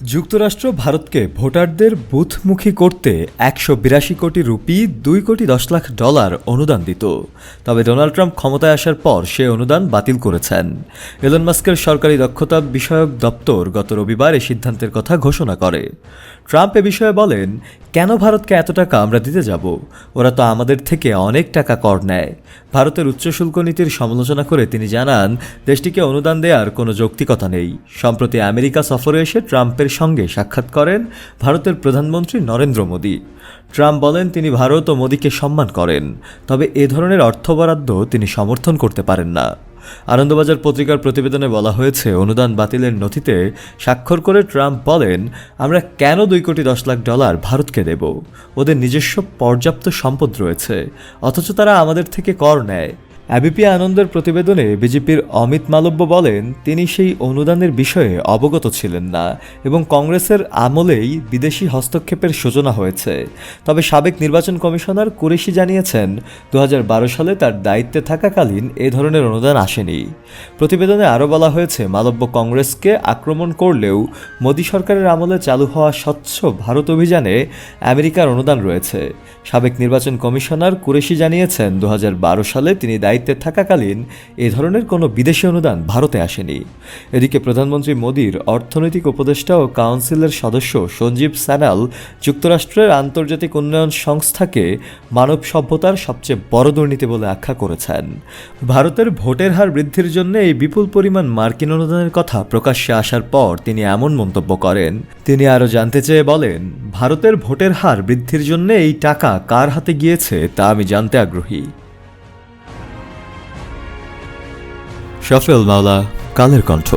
যুক্তরাষ্ট্র ভারতকে ভোটারদের বুথমুখী করতে ১৮২ কোটি রুপি $2.১০ কোটি অনুদান দিত। তবে ডোনাল্ড ট্রাম্প ক্ষমতায় আসার পর সে অনুদান বাতিল করেছেন। এলন মাস্কের সরকারি দক্ষতা বিষয়ক দপ্তর গত রবিবার এই সিদ্ধান্তের কথা ঘোষণা করে। ট্রাম্প এ বিষয়ে বলেন, কেন ভারতকে এত টাকা আমরা দিতে যাব? ওরা তো আমাদের থেকে অনেক টাকা কর নেয়। ভারতের উচ্চ শুল্ক নীতির সমালোচনা করে তিনি জানান, দেশটিকে অনুদান দেওয়ার কোনো যৌক্তিকতা নেই। সম্প্রতি আমেরিকা সফরে এসে ট্রাম্পের সঙ্গে সাক্ষাৎ করেন ভারতের প্রধানমন্ত্রী নরেন্দ্র মোদী। ট্রাম্প বলেন তিনি ভারত ও মোদীকে সম্মান করেন, তবে এ ধরনের অর্থ বরাদ্দ তিনি সমর্থন করতে পারেন না। আনন্দবাজার পত্রিকার প্রতিবেদনে বলা হয়েছে, অনুদান বাতিলের নথিতে স্বাক্ষর করে ট্রাম্প বলেন, আমরা কেন $2.১০ কোটি ভারতকে দেব? ওদের নিজস্ব পর্যাপ্ত সম্পদ রয়েছে, অথচ তারা আমাদের থেকে কর নেয়। এবিপি আনন্দের প্রতিবেদনে বিজেপির অমিত মালব্য বলেন, তিনি সেই অনুদানের বিষয়ে অবগত ছিলেন না এবং কংগ্রেসের আমলেই বিদেশি হস্তক্ষেপের সূচনা হয়েছে। তবে সাবেক নির্বাচন কমিশনার কুরেশি জানিয়েছেন, ২০১২ সালে তার দায়িত্বে থাকাকালীন এ ধরনের অনুদান আসেনি। প্রতিবেদনে আরও বলা হয়েছে, মালব্য কংগ্রেসকে আক্রমণ করলেও মোদী সরকারের আমলে চালু হওয়া স্বচ্ছ ভারত অভিযানে আমেরিকার অনুদান রয়েছে। সাবেক নির্বাচন কমিশনার কুরেশি জানিয়েছেন, ২০১২ সালে তিনি দায়িত্বে থাকাকালীন এ ধরনের কোনো বিদেশি অনুদান ভারতে আসেনি। এদিকে প্রধানমন্ত্রী মোদীর অর্থনৈতিক উপদেষ্টা ও কাউন্সিলের সদস্য সঞ্জীব সান্যাল যুক্তরাষ্ট্রের আন্তর্জাতিক উন্নয়ন সংস্থাকে মানব সভ্যতার সবচেয়ে বড় দুর্নীতি বলে আখ্যা করেছেন। ভারতের ভোটের হার বৃদ্ধির জন্য এই বিপুল পরিমাণ মার্কিন অনুদানের কথা প্রকাশ্যে আসার পর তিনি এমন মন্তব্য করেন। তিনি আরও জানতে চেয়ে বলেন, ভারতের ভোটের হার বৃদ্ধির জন্য এই টাকা কার হাতে গিয়েছে তা আমি জানতে আগ্রহী। শফিউল মাওলা, কালের কণ্ঠ।